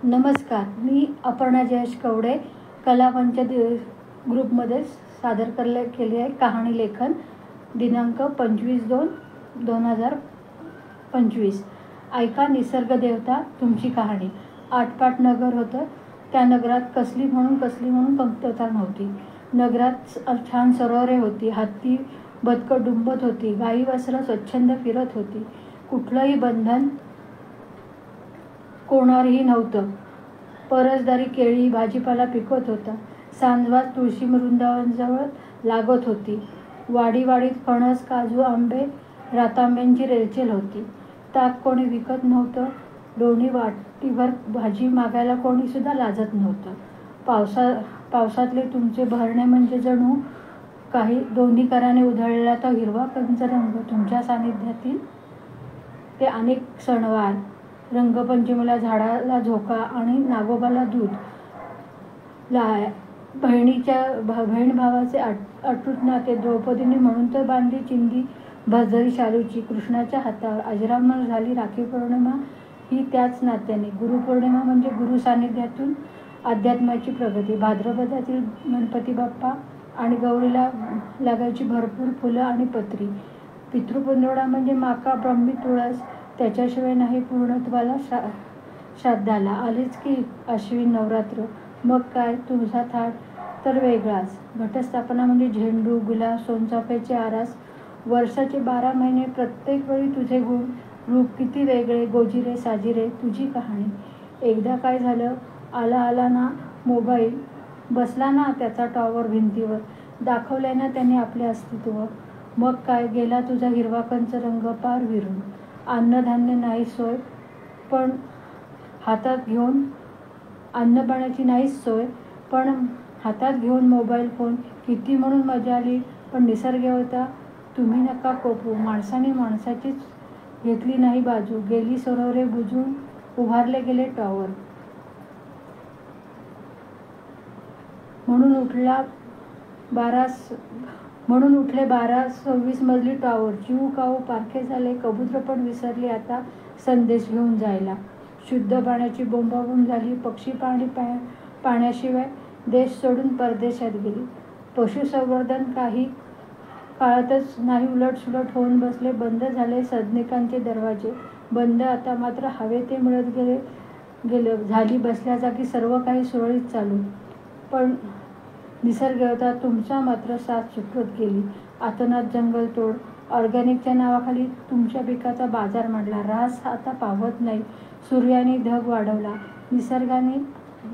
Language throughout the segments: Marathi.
नमस्कार, मी अपर्णा जयेश कवडे कलामंच ग्रुपमध्ये सादर केली आहे कहाणी लेखन दिनांक 25/2/2025. ऐका निसर्ग देवता तुमची कहाणी. आटपाट नगर होतं. त्या नगरात कसली म्हणून कमतरता नव्हती. नगरात छान सरोवरे होती, हत्ती बदकं डुंबत होती, गाई वासरं स्वच्छंद फिरत होती. कुठलंही बंधन कोणावरही नव्हतं. परसदारी केळी भाजीपाला पिकत होता. सांजवास तुळशी वृंदावनाजवळ लागत होती. वाडीत फणस, काजू, आंबे, रातांब्यांची रेलचेल होती. ताक कोणी विकत नव्हतं. लोणी वाटीभर भाजी मागायला कोणी सुद्धा लाजत नव्हतं. पावसातले तुमचे भरणे म्हणजे जणू काही दोन्ही कराने उधळलेला तो हिरवा कंच रंग. तुमच्या सानिध्यातील ते अनेक सणवार, रंगपंचमीला झाडाला झोका आणि नागोबाला दूध, बहीण भावाचे अटूट नाते, द्रौपदीने म्हणून तर बांधली चिंदी भरजरी शालूची कृष्णाच्या हातावर. अजरामर झाली राखी पौर्णिमा ही त्याच नात्याने. गुरुपौर्णिमा म्हणजे गुरु सानिध्यातून अध्यात्माची प्रगती. भाद्रपदातील गणपती बाप्पा आणि गौरीला लागायची भरपूर फुलं आणि पत्री. पितृपुंजवडा म्हणजे माका ब्रह्मी तुळस, त्याच्याशिवाय नाही पूर्णत्वाला श्राद्धाला. आलीच की अश्विन नवरात्र, मग काय तुझा थाट तर वेगळाच. घटस्थापना म्हणजे झेंडू, गुलाब, सोनचाफ्याचे आरास. वर्षाचे 12 महिने, प्रत्येक वेळी तुझे गुण रूप किती वेगळे. गोजिरे साजिरे तुझी कहाणी. एकदा काय झालं, आला ना मोबाईल, बसला ना त्याचा टॉवर भिंतीवर, दाखवले ना त्याने आपले अस्तित्व. मग काय गेला तुझा हिरवा कंच रंग पार विरून. अन्नधान्य नाही सोय, पण हातात घेऊन अन्नपाण्याची नाहीच सोय, पण हातात घेऊन मोबाईल फोन. किती म्हणून मजा आली, पण निसर्ग होता. तुम्ही नका कोपू. माणसाने माणसाचीच घेतली नाही बाजू. गेली सरोवरे बुजून, उभारले गेले टॉवर. म्हणून उठले 12-26 मजली टॉवर. चिऊ काऊ पारखे झाले. कबूतर पण विसरली आता संदेश घेऊन जायला. शुद्ध पाण्याची बोंबाबोंब झाली. पक्षी पाण्याशिवाय देश सोडून परदेशात गेली. पशुसंवर्धन काही काळातच नाही उलटसुलट होऊन बसले. बंद झाले सदनिकांचे दरवाजे. बंद आता मात्र हवे ते मिळत गेलं. झाली बसल्या जागी सर्व काही सुरळीत चालू. पण निसर्ग होता तुमचा मात्र साथ सुटत गेली. आतोनात जंगलतोड, ऑर्गॅनिकच्या नावाखाली तुमच्या पिकाचा बाजार मांडला. रास आता पावत नाही. सूर्याने धग वाढवला. निसर्गाने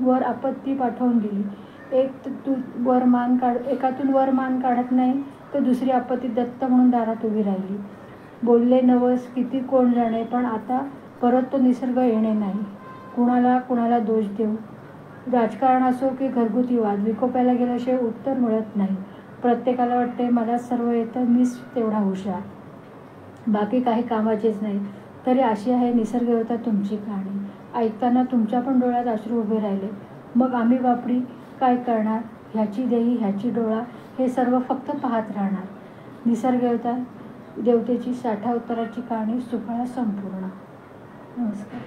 वर आपत्ती पाठवून दिली. एकातून वर मान काढत नाही तर दुसरी आपत्ती दत्त म्हणून दारात उभी राहिली. बोलले नवस किती कोण जाणे, पण आता परत तो निसर्ग येणे नाही. कुणाला दोष देऊ. राजकारण असो की घरगुती वाद, विकोपाला गेल्याशिवाय उत्तर मिळत नाही. प्रत्येकाला वाटते मलाच सर्व येतं, मीच तेवढा हुशार, बाकी काही कामाचेच नाही. तरी अशी आहे निसर्ग होता तुमची कहाणी. ऐकताना तुमच्या पण डोळ्यात अश्रू उभे राहिले. मग आम्ही बापडी काय करणार. ह्याची देही ह्याची डोळा, हे सर्व फक्त पाहत राहणार. निसर्ग होता देवतेची 60 अवताराची कहाणी सुफळा संपूर्ण. नमस्कार.